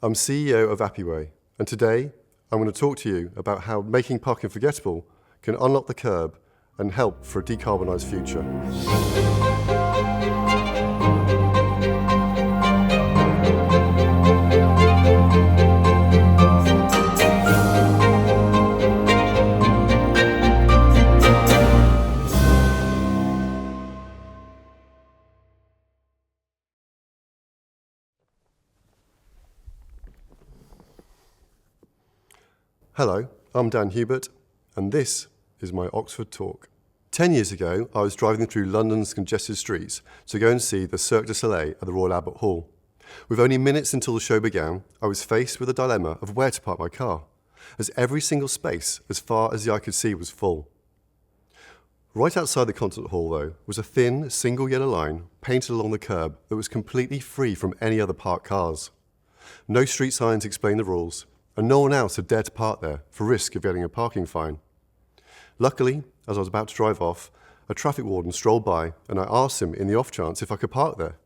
I'm CEO of AppyWay, and today I'm going to talk to you about how making parking forgettable can unlock the kerb and help for a decarbonised future. Hello, I'm Dan Hubert, and this is my Oxford talk. 10 years ago, I was driving through London's congested streets to go and see the Cirque du Soleil at the Royal Albert Hall. With only minutes until the show began, I was faced with the dilemma of where to park my car, as every single space, as far as the eye could see, was full. Right outside the concert hall, though, was a thin, single yellow line painted along the curb that was completely free from any other parked cars. No street signs explained the rules, and no one else had dared to park there for risk of getting a parking fine. Luckily, as I was about to drive off, a traffic warden strolled by and I asked him in the off chance if I could park there.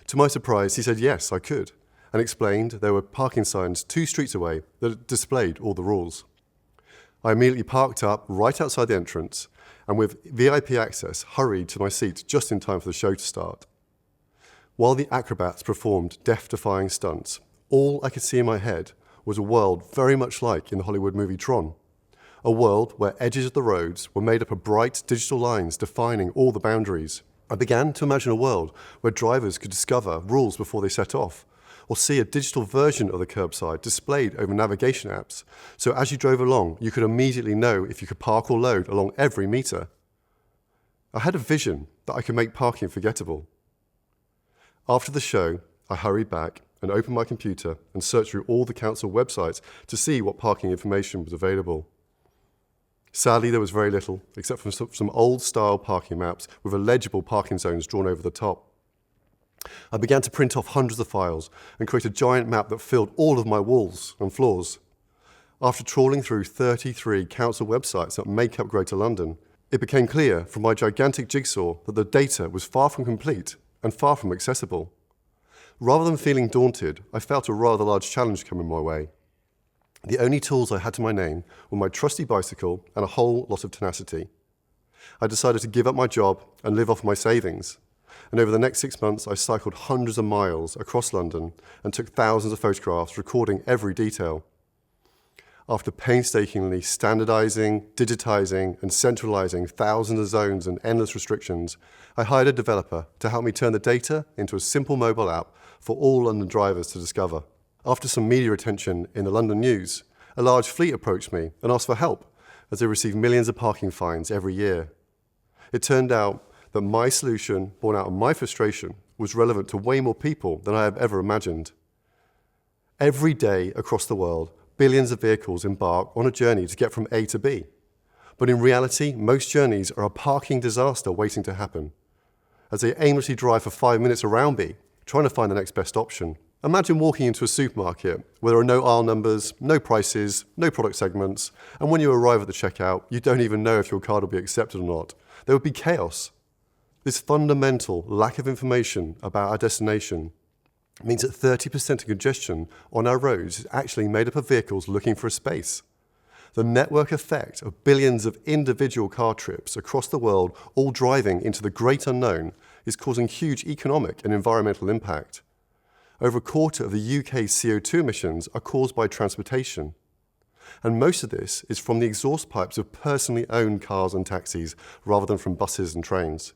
To my surprise, he said yes, I could, and explained there were parking signs 2 streets away that displayed all the rules. I immediately parked up right outside the entrance and with VIP access hurried to my seat just in time for the show to start. While the acrobats performed death-defying stunts, all I could see in my head was a world very much like in the Hollywood movie Tron. A world where edges of the roads were made up of bright digital lines defining all the boundaries. I began to imagine a world where drivers could discover rules before they set off, or see a digital version of the kerbside displayed over navigation apps, so as you drove along, you could immediately know if you could park or load along every meter. I had a vision that I could make parking forgettable. After the show, I hurried back and opened my computer and searched through all the council websites to see what parking information was available. Sadly, there was very little, except for some old-style parking maps with illegible parking zones drawn over the top. I began to print off hundreds of files and create a giant map that filled all of my walls and floors. After trawling through 33 council websites that make up Greater London, it became clear from my gigantic jigsaw that the data was far from complete and far from accessible. Rather than feeling daunted, I felt a rather large challenge coming my way. The only tools I had to my name were my trusty bicycle and a whole lot of tenacity. I decided to give up my job and live off my savings. And over the next 6 months, I cycled hundreds of miles across London and took thousands of photographs, recording every detail. After painstakingly standardizing, digitizing, and centralizing thousands of zones and endless restrictions, I hired a developer to help me turn the data into a simple mobile app for all London drivers to discover. After some media attention in the London news, a large fleet approached me and asked for help, as they receive millions of parking fines every year. It turned out that my solution, born out of my frustration, was relevant to way more people than I have ever imagined. Every day across the world, billions of vehicles embark on a journey to get from A to B. But in reality, most journeys are a parking disaster waiting to happen, as they aimlessly drive for 5 minutes around B, trying to find the next best option. Imagine walking into a supermarket where there are no aisle numbers, no prices, no product segments, and when you arrive at the checkout, you don't even know if your card will be accepted or not. There would be chaos. This fundamental lack of information about our destination means that 30% of congestion on our roads is actually made up of vehicles looking for a space. The network effect of billions of individual car trips across the world, all driving into the great unknown, is causing huge economic and environmental impact. Over a quarter of the UK's CO2 emissions are caused by transportation. And most of this is from the exhaust pipes of personally owned cars and taxis, rather than from buses and trains.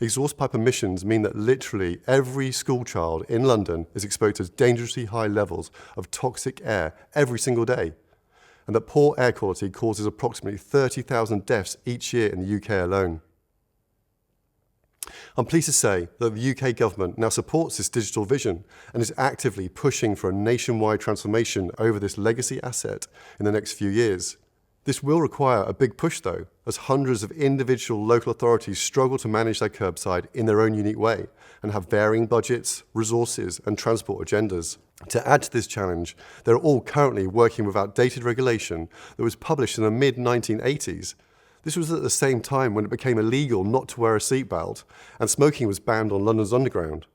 Exhaust pipe emissions mean that literally every schoolchild in London is exposed to dangerously high levels of toxic air every single day, and that poor air quality causes approximately 30,000 deaths each year in the UK alone. I'm pleased to say that the UK government now supports this digital vision and is actively pushing for a nationwide transformation over this legacy asset in the next few years. This will require a big push though, as hundreds of individual local authorities struggle to manage their kerbside in their own unique way and have varying budgets, resources and transport agendas. To add to this challenge, they're all currently working with outdated regulation that was published in the mid-1980s. This was at the same time when it became illegal not to wear a seatbelt and smoking was banned on London's Underground.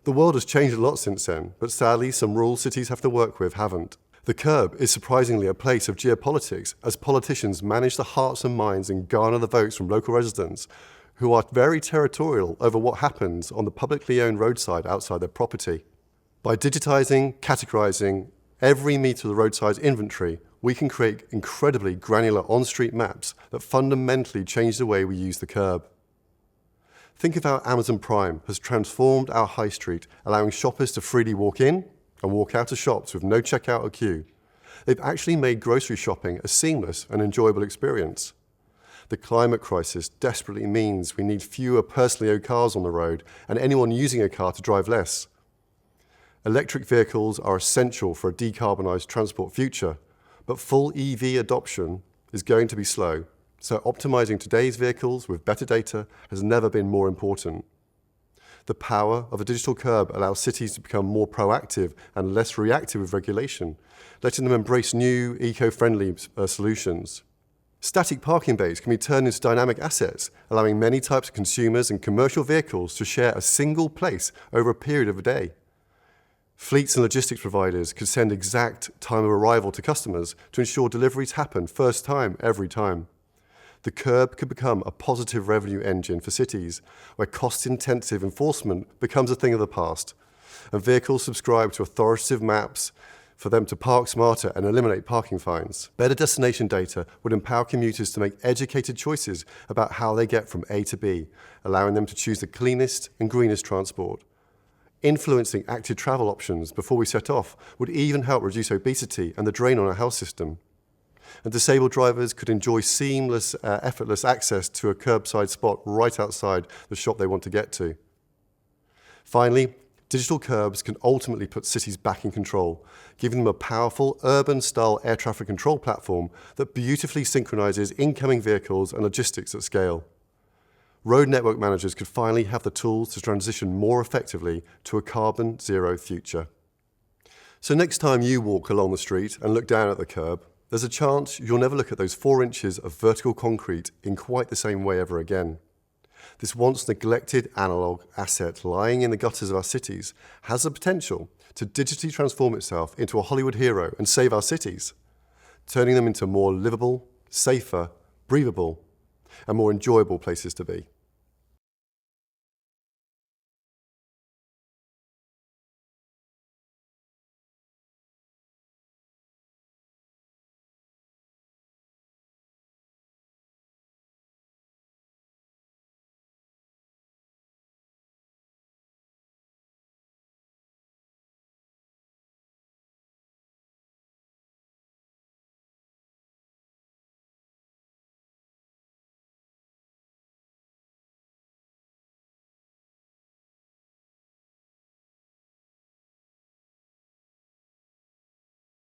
The world has changed a lot since then, but sadly some rules cities have to work with haven't. The kerb is surprisingly a place of geopolitics as politicians manage the hearts and minds and garner the votes from local residents who are very territorial over what happens on the publicly owned roadside outside their property. By digitising, categorising every metre of the roadside inventory, we can create incredibly granular on-street maps that fundamentally change the way we use the kerb. Think of how Amazon Prime has transformed our high street, allowing shoppers to freely walk in and walk out of shops with no checkout or queue. They've actually made grocery shopping a seamless and enjoyable experience. The climate crisis desperately means we need fewer personally owned cars on the road and anyone using a car to drive less. Electric vehicles are essential for a decarbonised transport future, but full EV adoption is going to be slow, so optimising today's vehicles with better data has never been more important. The power of a digital kerb allows cities to become more proactive and less reactive with regulation, letting them embrace new, eco-friendly solutions. Static parking bays can be turned into dynamic assets, allowing many types of consumers and commercial vehicles to share a single place over a period of a day. Fleets and logistics providers could send exact time of arrival to customers to ensure deliveries happen first time, every time. The kerb could become a positive revenue engine for cities, where cost-intensive enforcement becomes a thing of the past, and vehicles subscribe to authoritative maps for them to park smarter and eliminate parking fines. Better destination data would empower commuters to make educated choices about how they get from A to B, allowing them to choose the cleanest and greenest transport. Influencing active travel options before we set off would even help reduce obesity and the drain on our health system. And disabled drivers could enjoy seamless, effortless access to a curbside spot right outside the shop they want to get to. Finally, digital kerbs can ultimately put cities back in control, giving them a powerful urban-style air traffic control platform that beautifully synchronizes incoming vehicles and logistics at scale. Road network managers could finally have the tools to transition more effectively to a carbon zero future. So next time you walk along the street and look down at the kerb, there's a chance you'll never look at those 4 inches of vertical concrete in quite the same way ever again. This once neglected analogue asset lying in the gutters of our cities has the potential to digitally transform itself into a Hollywood hero and save our cities, turning them into more livable, safer, breathable, and more enjoyable places to be.